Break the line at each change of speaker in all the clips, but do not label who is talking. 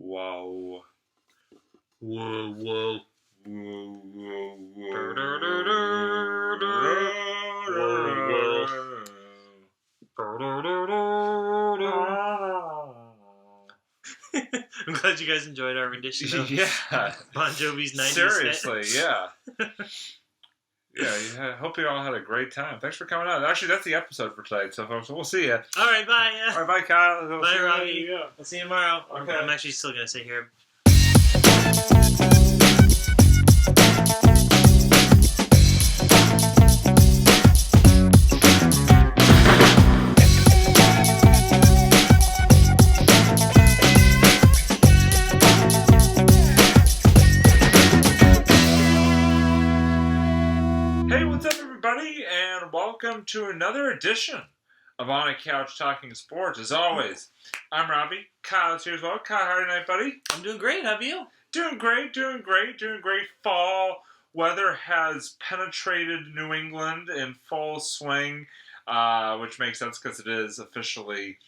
Whoa.
Whoa, whoa.
Whoa, whoa, whoa.
I'm glad you guys enjoyed our rendition of Bon Jovi's 90s
Seriously, yeah. I hope you all had a great time. Thanks for coming out. Actually, that's the episode for today, so folks, we'll see you.
All right, bye.
All right, bye, Kyle.
Bye, Robbie.
Yeah.
We'll see you tomorrow.
Okay.
I'm actually still going to sit here.
Hey, what's up, everybody, and welcome to another edition of On a Couch Talking Sports. As always, I'm Robbie. Kyle's here as well. Kyle, how are you tonight, buddy?
I'm doing great. How are you?
Doing great. Fall weather has penetrated New England in full swing, which makes sense because it is officially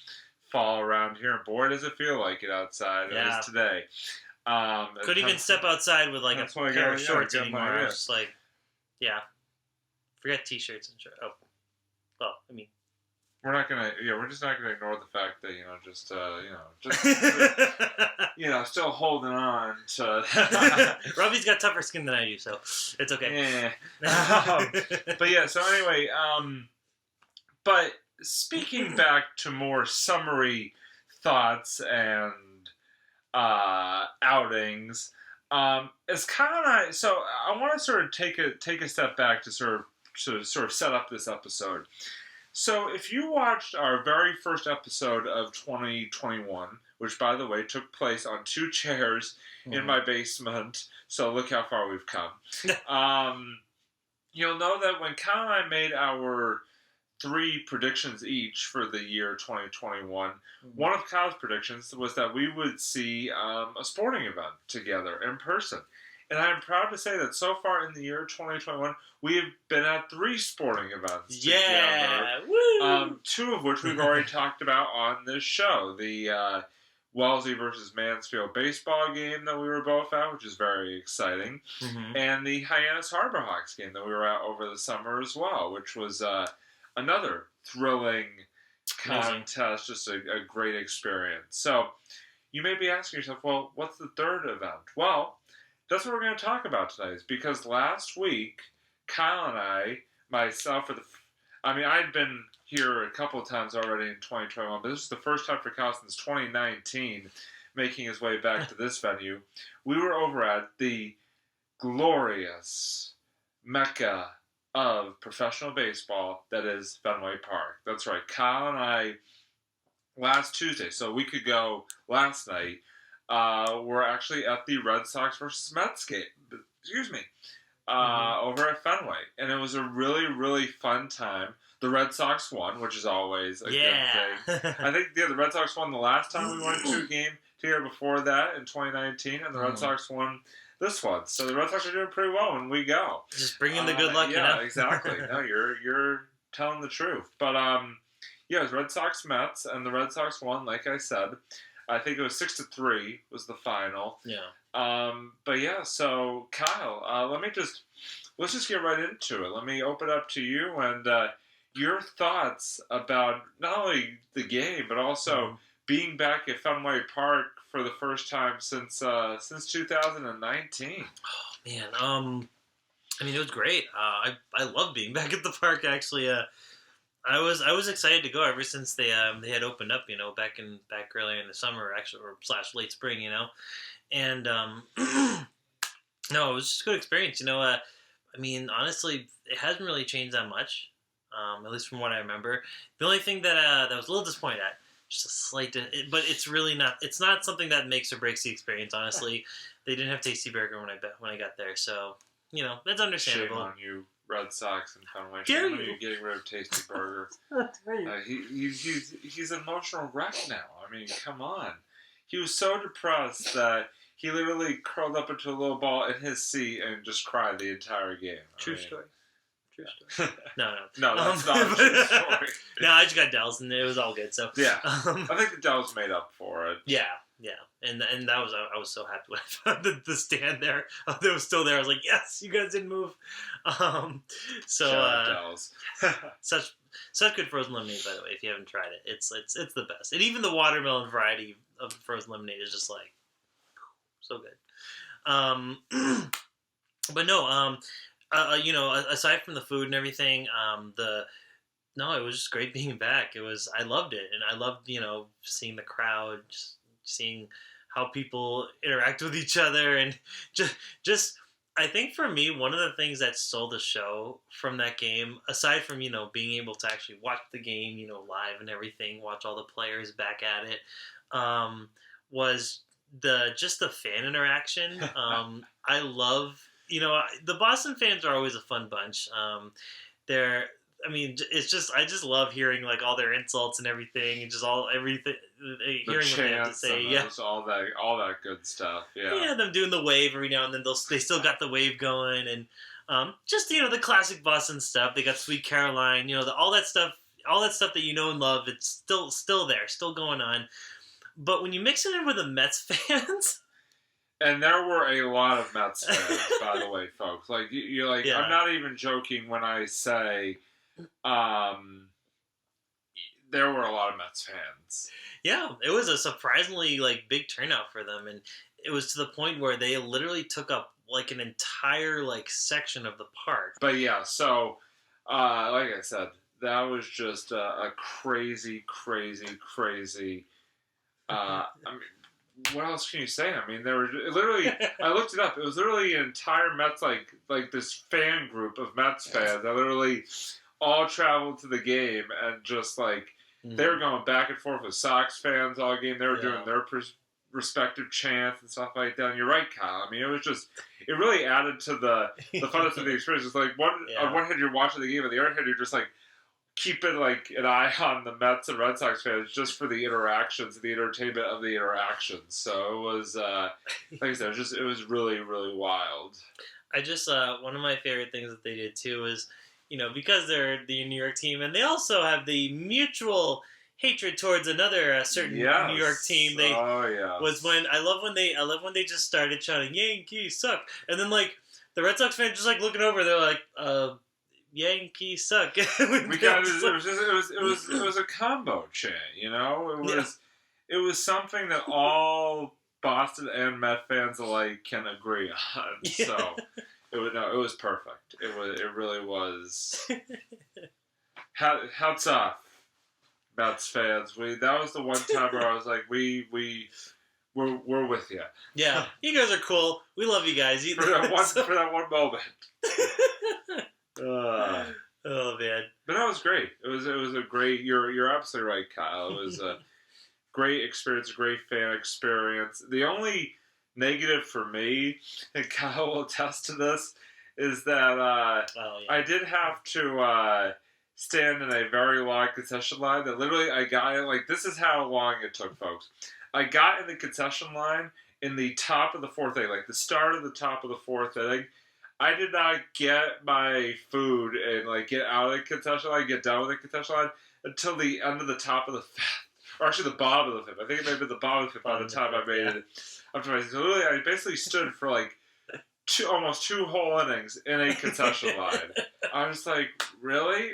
fall around here. And boy, does it feel like it outside.
Yeah.
It is today.
Couldn't even step outside with like a pair of shorts anymore. It was just like, forget t-shirts and shirts. Oh, well, I mean.
We're just not gonna ignore the fact that, still holding on to.
Robbie's got tougher skin than I do, so it's okay.
Yeah. But yeah, so anyway, but speaking back to more summary thoughts and outings, as Kyle and I, so I want to sort of take a step back to sort of set up this episode. So if you watched our very first episode of 2021, which, by the way, took place on 2 chairs in my basement, so look how far we've come, you'll know that when Kyle and I made our 3 predictions each for the year 2021, one of Kyle's predictions was that we would see a sporting event together in person. And I'm proud to say that so far in the year 2021, we have been at 3 sporting events together.
Woo!
2 of which we've already talked about on this show. The Wellesley versus Mansfield baseball game that we were both at, which is very exciting.
Mm-hmm.
And the Hyannis Harbor Hawks game that we were at over the summer as well, which was another thrilling contest, just a great experience. So you may be asking yourself, well, what's the 3rd event? Well, that's what we're going to talk about today, is because last week, Kyle and I, myself, I'd been here a couple of times already in 2021, but this is the first time for Kyle since 2019 making his way back to this venue. We were over at the glorious Mecca of professional baseball that is Fenway Park. That's right. Kyle and I, last Tuesday, so a week ago last night, we're actually at the Red Sox versus Mets game. Over at Fenway, and it was a really, really fun time. The Red Sox won, which is always a good thing. I think the Red Sox won the last time we went to a game here before that in 2019, and the Red Sox won this one. So the Red Sox are doing pretty well when we go.
Just bring in the good luck,
Yeah, exactly. No, you're telling the truth. But it was Red Sox Mets, and the Red Sox won, like I said. I think it was 6-3 was the final.
Yeah.
But yeah, so Kyle, let's just get right into it. Let me open up to you and your thoughts about not only the game but also being back at Fenway Park for the first time since 2019.
Oh man, it was great. I love being back at the park. Actually, I was excited to go ever since they had opened up, back earlier in the summer, actually, or / late spring, and no, it was just a good experience, honestly, it hasn't really changed that much, at least from what I remember. The only thing that was a little disappointed at, just a slight, but it's really not. It's not something that makes or breaks the experience. Honestly, they didn't have Tasty Burger when I got there, so that's understandable.
Shame on you, Red Sox and Fenway. Shame on you getting rid of Tasty Burger. He's an emotional wreck now. I mean, come on. He was so depressed that he literally curled up into a little ball in his seat and just cried the entire game.
True story. No,
that's not a true story.
No, I just got Dells, and it was all good. So
yeah, I think the Dells made up for it.
Yeah, Yeah, and that was I was so happy when I found the stand there. It was still there. I was like, yes, you guys didn't move. So
Shout out Dallas.
such good frozen lemonade, by the way. If you haven't tried it, it's the best. And even the watermelon variety of frozen lemonade is just like so good. But no, aside from the food and everything, it was just great being back. I loved it, and I loved seeing the crowd, just seeing how people interact with each other, and just I think for me, one of the things that sold the show from that game, aside from being able to actually watch the game live and everything, watch all the players back at it, was the fan interaction. I love the Boston fans are always a fun bunch. It's just I just love hearing like all their insults and everything, and just everything hearing what they have to say. Yeah,
all that good stuff. Yeah,
them doing the wave every now and then. They still got the wave going, and just the classic Boston stuff. They got Sweet Caroline, all that stuff that you know and love. It's still there, still going on. But when you mix it in with the Mets fans.
And there were a lot of Mets fans, by the way, folks. Like you're like, yeah. I'm not even joking when I say, there were a lot of Mets fans.
Yeah, it was a surprisingly big turnout for them, and it was to the point where they literally took up like an entire section of the park.
But yeah, so like I said, that was just a crazy. I mean. What else can you say? I mean, there were literally. I looked it up. It was literally an entire Mets like this fan group of Mets fans that literally all traveled to the game and just they were going back and forth with Sox fans all game. They were doing their respective chants and stuff like that. And you're right, Kyle. I mean, it really added to the funness of the experience. It's like on one hand you're watching the game, and the other hand you're just keeping an eye on the Mets and Red Sox fans just for the interactions, the entertainment of the interactions. So it was, like I said, it was really, really wild.
I just one of my favorite things that they did too was, because they're the New York team, and they also have the mutual hatred towards another certain New York team. I love when they just started shouting "Yankees suck," and then the Red Sox fans just looking over, they're like, Yankees suck.
It was a combo chant, It was something that all Boston and Met fans alike can agree on. Yeah. So it was perfect. It really was. Hats off, Mets fans. That was the one time where I was like, we're with you.
Yeah, you guys are cool. We love you guys.
For that one moment.
Oh man!
But that was great. It was a great. You're absolutely right, Kyle. It was a great experience, a great fan experience. The only negative for me, and Kyle will attest to this, is that I did have to stand in a very long concession line. That literally I got this is how long it took, folks. I got in the concession line in the top of the fourth inning, the start of the top of the fourth inning. I did not get my food and get out of the concession line, get done with the concession line until the end of the top of the fifth, or actually the bottom of the fifth. I think it may have been the bottom of the fifth by the time I made it. So literally, I basically stood for almost two whole innings in a concession line. I was like, really?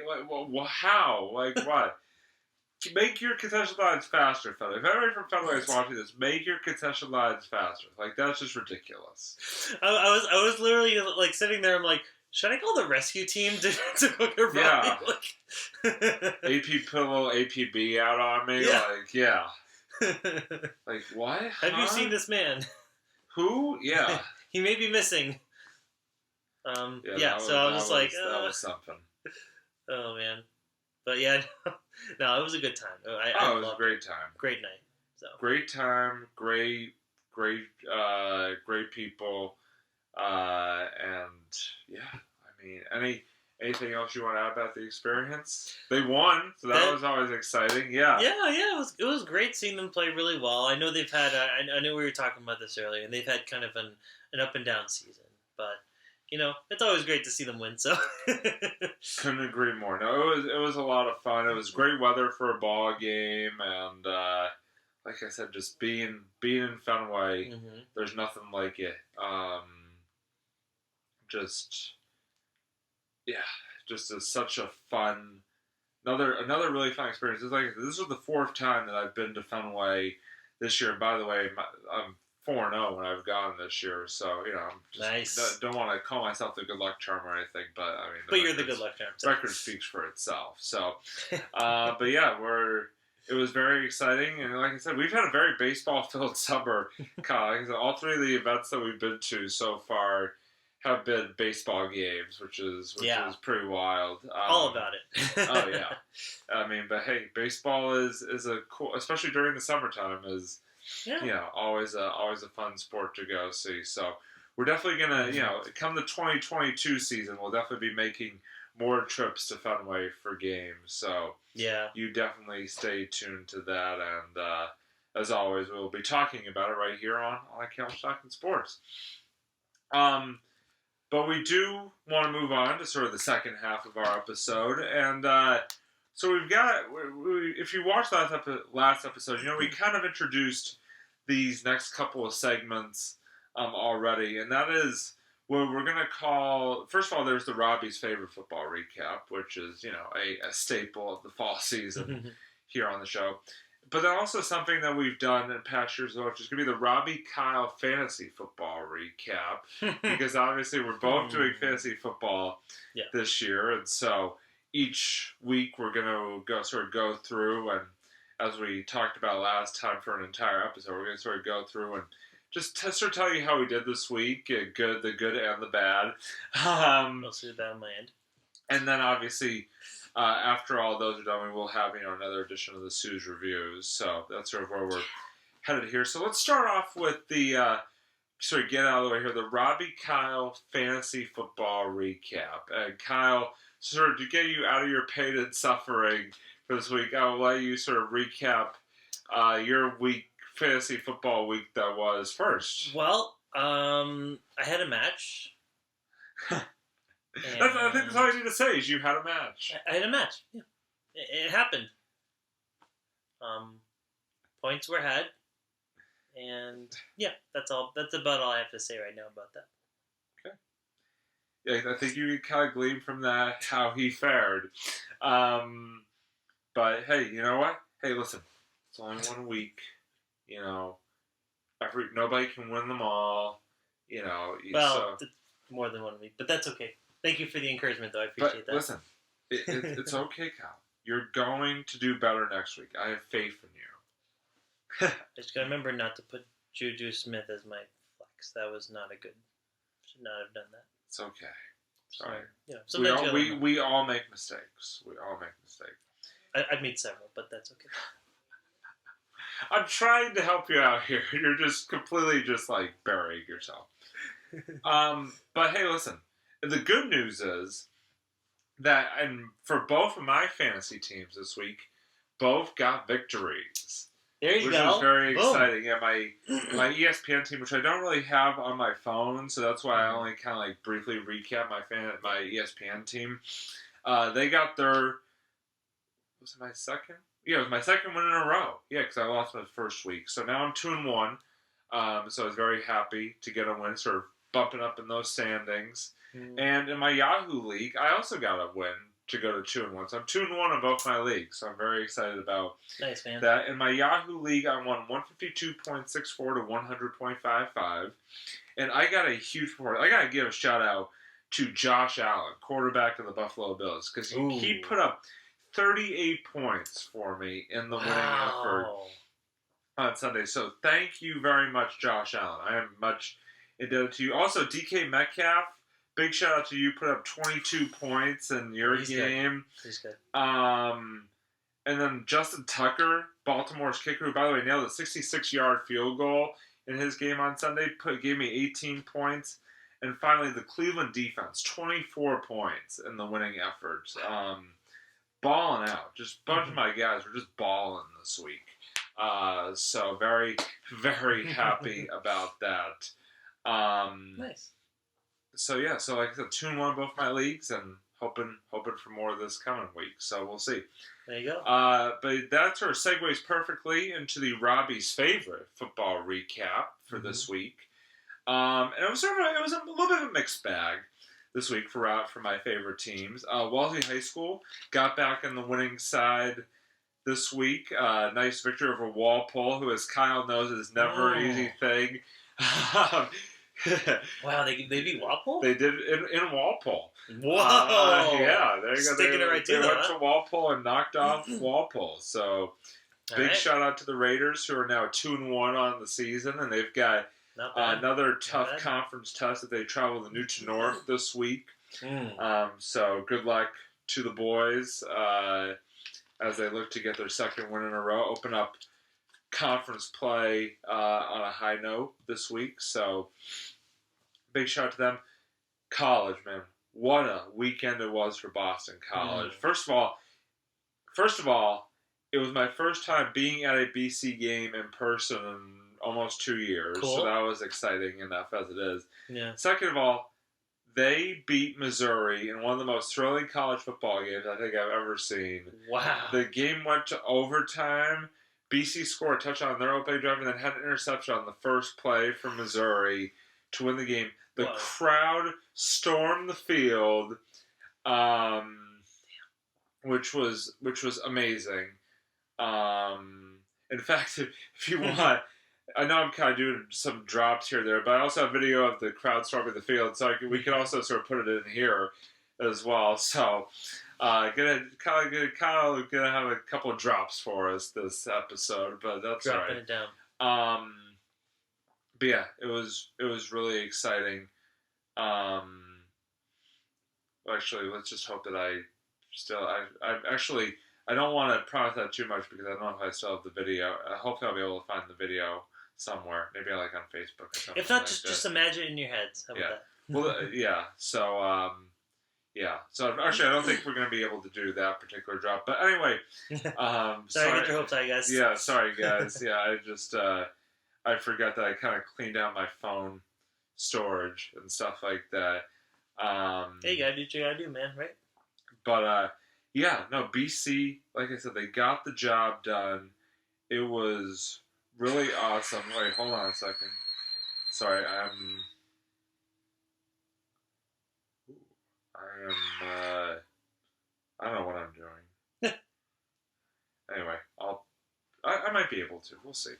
How? What? Make your concession lines faster, Fenway. If everybody from Fenway is watching this, make your concession lines faster. That's just ridiculous.
I was literally sitting there. I'm like, should I call the rescue team to go get Robbie?
Yeah. AP put a little APB out on me. Yeah. What?
Have you seen this man?
Who? Yeah.
He may be missing. So I was that
was something.
Oh man. But yeah, no, it was a good time.
It was a great time.
Great night. So
great time, great people, and yeah. I mean, anything else you want to add about the experience? They won, so that was always exciting. Yeah.
Yeah. It was great seeing them play really well. I know they've had. I know we were talking about this earlier, and they've had kind of an up and down season, but. It's always great to see them win. So
couldn't agree more. No, it was a lot of fun. It was great weather for a ball game, and like I said, just being in Fenway,
Mm-hmm.
there's nothing like it. Just yeah, just is such a fun. Another really fun experience. It's like this was the fourth time that I've been to Fenway this year. And by the way, I'm 4-0 when I've gone this year, so I'm just
Nice.
don't want to call myself the good luck charm or anything, but I mean,
But you're the good luck charm.
The record speaks for itself. So, but yeah, it was very exciting, and like I said, we've had a very baseball-filled summer. Kyle, like I said, all three of the events that we've been to so far have been baseball games, which is pretty wild.
All about it.
Oh yeah, I mean, but hey, baseball is a cool, especially during the summertime, is always a fun sport to go see. So we're definitely gonna come the 2022 season, we'll definitely be making more trips to Fenway for games. So
yeah,
you definitely stay tuned to that, and as always, we'll be talking about it right here on Couch Talking Sports. But we do want to move on to sort of the second half of our episode. And so we've got, if you watched last episode, we kind of introduced these next couple of segments already. And that is what we're going to call, first of all, there's the Robbie's Favorite Football Recap, which is, a staple of the fall season here on the show. But then also something that we've done in past years, which is going to be the Robbie Kyle Fantasy Football Recap. Because obviously we're both doing fantasy football this year. And so each week we're going to go through, and as we talked about last time for an entire episode, we're going to sort of go through and just tell you how we did this week, the good and the bad.
Mostly the bad on my end.
And then obviously, after all those are done, we will have another edition of the Sue's Reviews. So that's sort of where we're headed here. So let's start off with the get out of the way here, the Robbie Kyle Fantasy Football Recap. And Kyle, sort of to get you out of your pain and suffering for this week, I'll let you sort of recap your fantasy football week that was first.
Well, I had a match.
I think that's all I need to say is you had a match.
I had a match. Yeah, it happened. Points were had, and yeah, that's all. That's about all I have to say right now about that.
Okay. Yeah, I think you can kind of glean from that how he fared. But hey, you know what? Hey, listen, it's only 1 week. Nobody can win them all.
Well, more than 1 week, but that's okay. Thank you for the encouragement, though. I appreciate that.
Listen, it's okay, Kyle. You're going to do better next week. I have faith in you.
I just got to remember not to put Juju Smith as my flex. That was not a good. Should not have done that.
It's okay. Sorry.
We
all make mistakes. We all make mistakes.
I've made several, but that's okay.
I'm trying to help you out here. You're just completely burying yourself. But hey, listen. The good news is that, and for both of my fantasy teams this week, both got victories.
There you go.
Which was very exciting. Yeah, my ESPN team, which I don't really have on my phone, so that's why I only kind of briefly recap my ESPN team. They got their, was it my second? Yeah, it was my second win in a row. Yeah, because I lost my first week. So now I'm 2-1. So I was very happy to get a win, sort of bumping up in those standings. And in my Yahoo League, I also got a win to go to 2-1. So I'm 2-1 in both my leagues. So I'm very excited about that. In my Yahoo League, I won 152.64 to 100.55. And I got a huge performance. I got to give a shout out to Josh Allen, quarterback of the Buffalo Bills, because he put up 38 points for me in the winning effort on Sunday. So thank you very much, Josh Allen. I am much indebted to you. Also, DK Metcalf, big shout out to you. Put up 22 points in your game.
He's good.
And then Justin Tucker, Baltimore's kicker, who, by the way, nailed a 66-yard field goal in his game on Sunday, gave me 18 points. And finally, the Cleveland defense, 24 points in the winning effort. Balling out. Just a bunch of my guys were just balling this week. So very, very happy about that.
Nice.
So yeah, like I said, 2-1 both my leagues, and hoping for more this coming week. So we'll see.
There you go.
But that sort of segues perfectly into the Robbie's favorite football recap for this week. And it was a little bit of a mixed bag this week for my favorite teams. Wellesley High School got back on the winning side this week. Nice victory over Walpole, who, as Kyle knows, is never an easy thing.
Wow, they beat Walpole?
They did in Walpole.
Whoa!
Yeah, there you go.
Sticking it right to them.
They went to Walpole and knocked off Walpole. So big shout out to the Raiders, who are now 2-1 on the season, and they've got another tough conference test that they travel to Newton North this week. So good luck to the boys as they look to get their second win in a row. Open up conference play on a high note this week. So big shout out to them. College, man. What a weekend it was for Boston College. First of all, it was my first time being at a BC game in person in almost 2 years.
Cool.
So that was exciting enough as it is.
Yeah.
Second of all, they beat Missouri in one of the most thrilling college football games I think I've ever seen.
Wow.
The game went to overtime. BC scored a touchdown on their opening drive and then had an interception on the first play from Missouri to win the game. The crowd stormed the field, which was amazing. In fact, if you want, I know I'm kind of doing some drops here there, but I also have video of the crowd storming the field, so we can also sort of put it in here as well. So, gonna have a couple of drops for us this episode, but that's all right.
Dropping it down.
But yeah, it was really exciting. Actually, let's just hope that I don't want to promise that too much because I don't know if I still have the video. Hopefully I'll be able to find the video somewhere. Maybe on Facebook or something.
If not, just imagine it in your heads. How about that?
Well, yeah. So, So actually, I don't think we're going to be able to do that particular drop. But anyway,
sorry to get your hopes high, guys.
Yeah, sorry, guys. Yeah, I just I forgot that I kind of cleaned out my phone storage and stuff like that.
Hey, you gotta do what you gotta do, man. Right?
But BC, like I said, they got the job done. It was really awesome. Wait, hold on a second. Sorry, I don't know what I'm doing. Anyway, I might be able to. We'll see.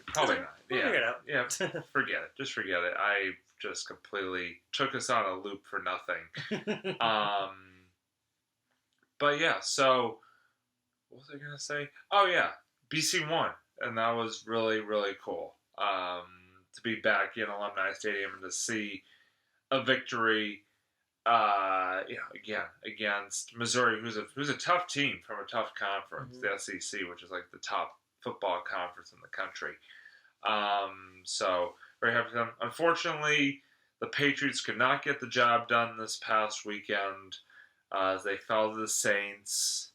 Probably not.
We'll figure it out.
Yeah, forget it. Just forget it. I just completely took us on a loop for nothing. But yeah, so what was I going to say? Oh yeah, BC won, and that was really, really cool. To be back in Alumni Stadium and to see a victory, again against Missouri, who's a tough team from a tough conference, the SEC, which is like the top football conference in the country. So very happy for them. Unfortunately, the Patriots could not get the job done this past weekend as they fell to the Saints.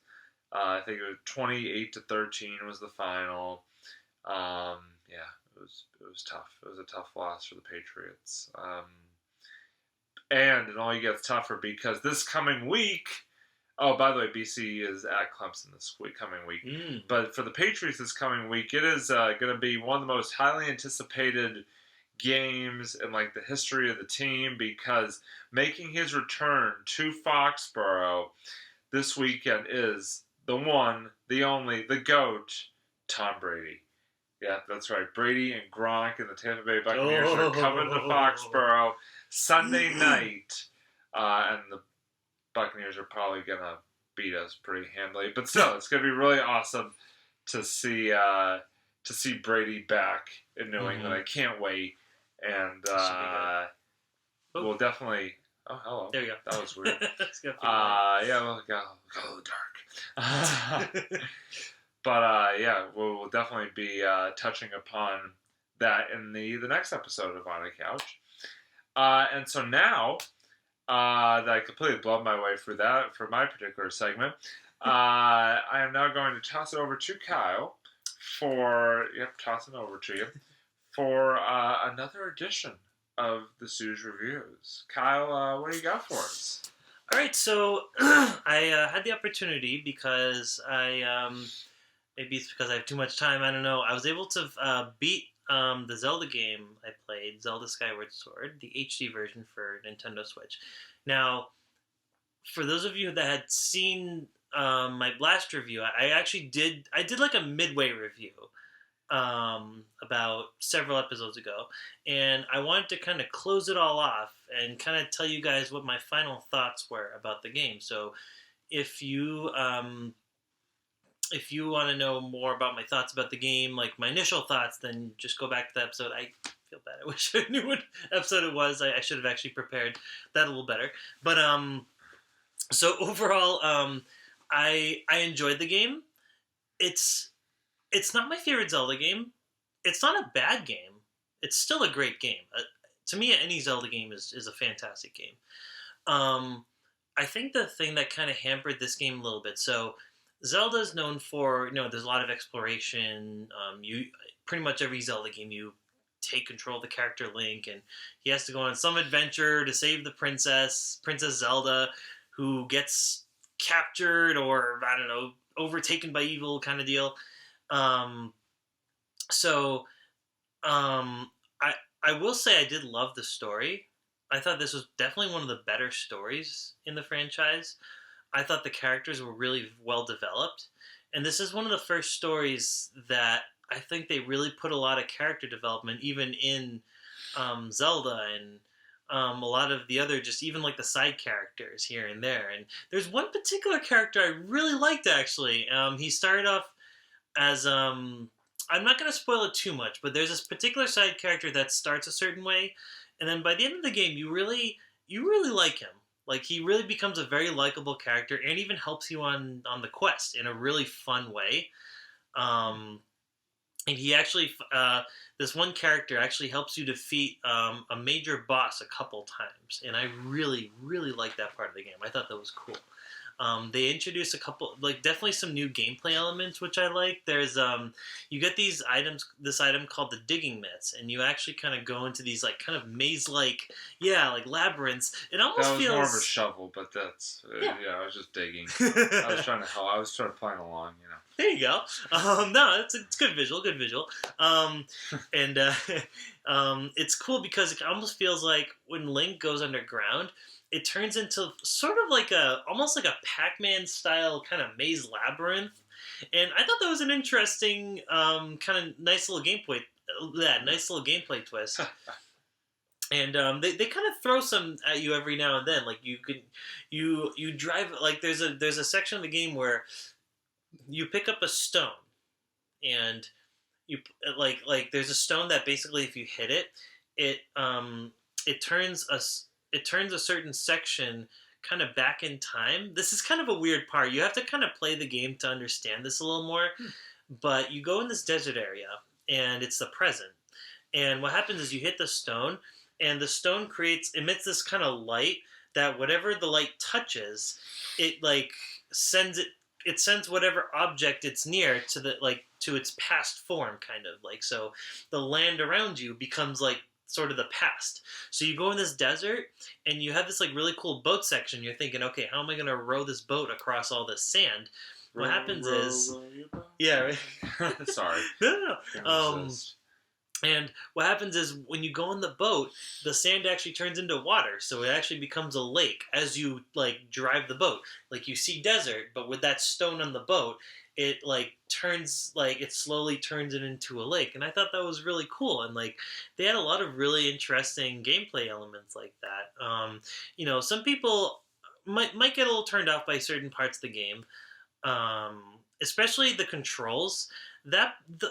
I think it was 28-13 was the final. It was tough. It was a tough loss for the Patriots. And it only gets tougher because this coming week. Oh, by the way, BC is at Clemson this coming week. But for the Patriots this coming week, it is going to be one of the most highly anticipated games in like the history of the team because making his return to Foxborough this weekend is the one, the only, the GOAT, Tom Brady. Yeah, that's right. Brady and Gronk and the Tampa Bay Buccaneers are coming to Foxborough Sunday night, and the Buccaneers are probably going to beat us pretty handily. But still, it's going to be really awesome to see Brady back in New England. I can't wait. And we'll definitely... Oh, hello.
There you go.
That was weird. We'll go dark. But we'll definitely be touching upon that in the next episode of On a Couch. And so now... that I completely blew my way through that for my particular segment. I am now going to toss it over to Kyle for another edition of the Sue's Reviews. Kyle, what do you got for us?
All right, so I had the opportunity because maybe it's because I have too much time. I don't know. I was able to beat the Zelda game I played, Zelda Skyward Sword, the HD version for Nintendo Switch. Now, for those of you that had seen my last review, I actually did. I did like a midway review about several episodes ago, and I wanted to kind of close it all off and kind of tell you guys what my final thoughts were about the game. So, if you if you want to know more about my thoughts about the game, like my initial thoughts, then just go back to the episode. I feel bad. I wish I knew what episode it was. I should have actually prepared that a little better. But so overall, I enjoyed the game. It's it's not my favorite Zelda game. It's not a bad game. It's still a great game. To me, any Zelda game is a fantastic game. Um, I think the thing that kind of hampered this game a little bit. So Zelda is known for, there's a lot of exploration. You pretty much every Zelda game you take control of the character Link, and he has to go on some adventure to save the Princess Zelda, who gets captured or I don't know overtaken by evil kind of deal. Um, so I will say I did love the story. I thought this was definitely one of the better stories in the franchise. I thought the characters were really well developed, and this is one of the first stories that I think they really put a lot of character development, even in Zelda and a lot of the other, just even like the side characters here and there. And there's one particular character I really liked actually. He started off as I'm not going to spoil it too much, but there's this particular side character that starts a certain way, and then by the end of the game, you really like him. Like he really becomes a very likable character, and even helps you on the quest in a really fun way. Um, and he actually, this one character actually helps you defeat a major boss a couple times, and I really, really like that part of the game. I thought that was cool. They introduce a couple, like definitely some new gameplay elements, which I like. There's you get these items, this item called the digging mitts, and you actually kind of go into these like kind of maze-like, yeah, like labyrinths. It almost
That was
feels
more of a shovel, but that's yeah. I was just digging. I was trying to help. I was trying to plan along,
There you go. No, it's good visual, good visual. And it's cool because it almost feels like when Link goes underground, it turns into sort of like almost like a Pac-Man style kind of maze labyrinth. And I thought that was an interesting kind of nice little gameplay twist. And they kind of throw some at you every now and then. Like you drive, like there's a section of the game where you pick up a stone, and you like there's a stone that basically if you hit it, it turns a certain section kind of back in time. This is kind of a weird part. You have to kind of play the game to understand this a little more. But you go in this desert area, and it's the present. And what happens is you hit the stone, and the stone emits this kind of light that whatever the light touches, it like sends whatever object it's near to its past form, kind of like. So the land around you becomes like sort of the past. So you go in this desert, and you have this like really cool boat section. You're thinking, okay, how am I going to row this boat across all this sand? What happens is, yeah, right?
Sorry.
No. And what happens is when you go on the boat, the sand actually turns into water, so it actually becomes a lake as you like drive the boat. Like you see desert, but with that stone on the boat, it slowly turns it into a lake. And I thought that was really cool. And like they had a lot of really interesting gameplay elements like that. Some people might get a little turned off by certain parts of the game, especially the controls.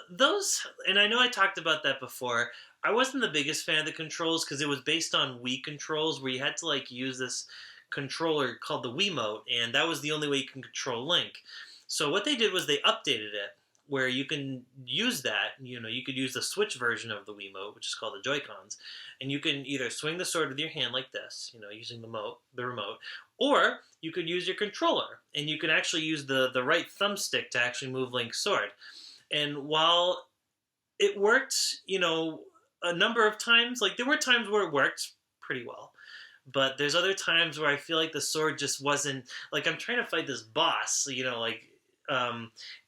Those, and I know I talked about that before. I wasn't the biggest fan of the controls because it was based on Wii controls, where you had to like use this controller called the Wiimote, and that was the only way you can control Link. So what they did was they updated it, where you can use that. You could use the Switch version of the Wiimote, which is called the Joy-Cons, and you can either swing the sword with your hand like this, using the remote, or you could use your controller, and you can actually use the right thumbstick to actually move Link's sword. And while it worked, a number of times, like there were times where it worked pretty well, But there's other times where I feel like the sword just wasn't like I'm trying to fight this boss, and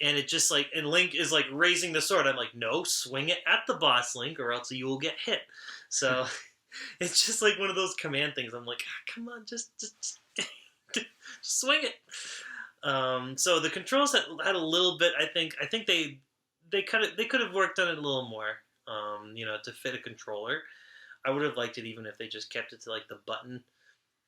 it just like and Link is like raising the sword. I'm like, no, swing it at the boss, Link, or else you will get hit. So it's just like one of those command things. I'm like, come on, just swing it. So the controls had a little bit. I think they could have worked on it a little more. To fit a controller. I would have liked it even if they just kept it to like the button,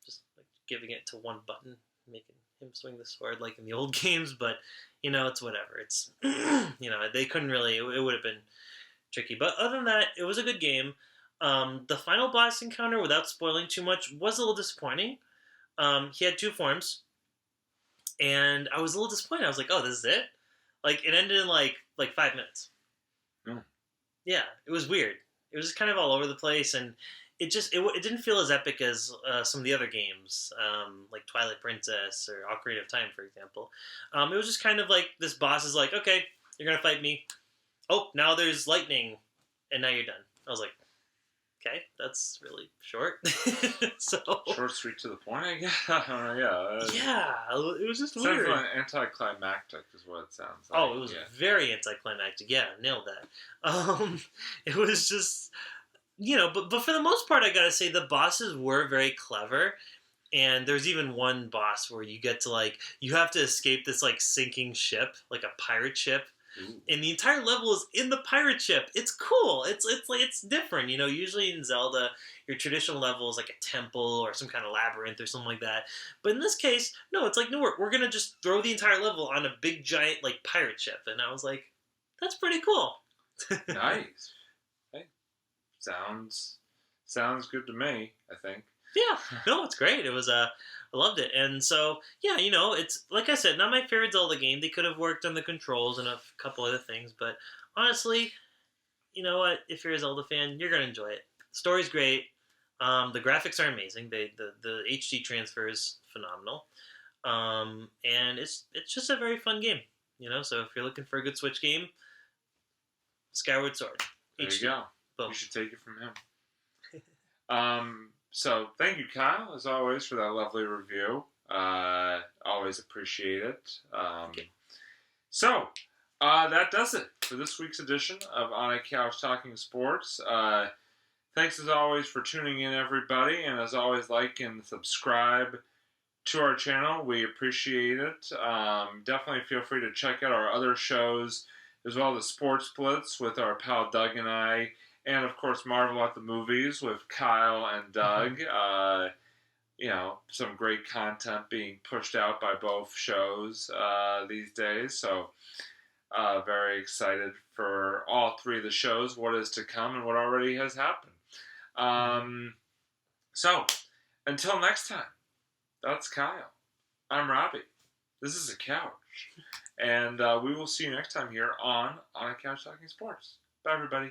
just like giving it to one button, making him swing the sword like in the old games. But it's whatever. It's they couldn't really. It would have been tricky. But other than that, it was a good game. The final boss encounter, without spoiling too much, was a little disappointing. He had two forms, and I was a little disappointed. I was like, "Oh, this is it." Like it ended in like 5 minutes.
Mm.
Yeah, it was weird. It was just kind of all over the place, and it didn't feel as epic as some of the other games, like Twilight Princess or Ocarina of Time, for example. It was just kind of like this boss is like, okay, you're gonna fight me. Oh, now there's lightning, and now you're done. I was like, okay, that's really short. So
short, sweet, to the point. I guess. Yeah.
It was just
sounds
weird.
like anticlimactic is what it sounds like.
Oh, it was very anticlimactic. Yeah, nailed that. It was just, but for the most part, I gotta say the bosses were very clever. And there's even one boss where you get to you have to escape this sinking ship, like a pirate ship.
Ooh.
And the entire level is in the pirate ship. It's cool. It's different. Usually in Zelda, your traditional level is like a temple or some kind of labyrinth or something like that. But in this case, no, it's like, no, we're gonna just throw the entire level on a big giant pirate ship. And I was like, that's pretty cool.
Nice. Hey, sounds good to me, I think.
Yeah, no, it's great. It was I loved it, and so yeah, it's like I said, not my favorite Zelda game. They could have worked on the controls and a couple other things, but honestly, you know what? If you're a Zelda fan, you're gonna enjoy it. The story's great. The graphics are amazing. The HD transfer is phenomenal, and it's just a very fun game. So if you're looking for a good Switch game, Skyward Sword.
There
HD.
you go.
Boom.
You should take it from him. So thank you, Kyle, as always, for that lovely review. Always appreciate it.
Okay.
So that does it for this week's edition of On a Couch Talking Sports. Thanks as always for tuning in, everybody, and as always, like and subscribe to our channel. We appreciate it. Definitely feel free to check out our other shows, as well as the Sports Splits with our pal Doug and I. And, of course, Marvel at the Movies with Kyle and Doug. Some great content being pushed out by both shows these days. So, very excited for all three of the shows, what is to come and what already has happened. So, until next time, that's Kyle. I'm Robbie. This is a couch. And we will see you next time here on A Couch Talking Sports. Bye, everybody.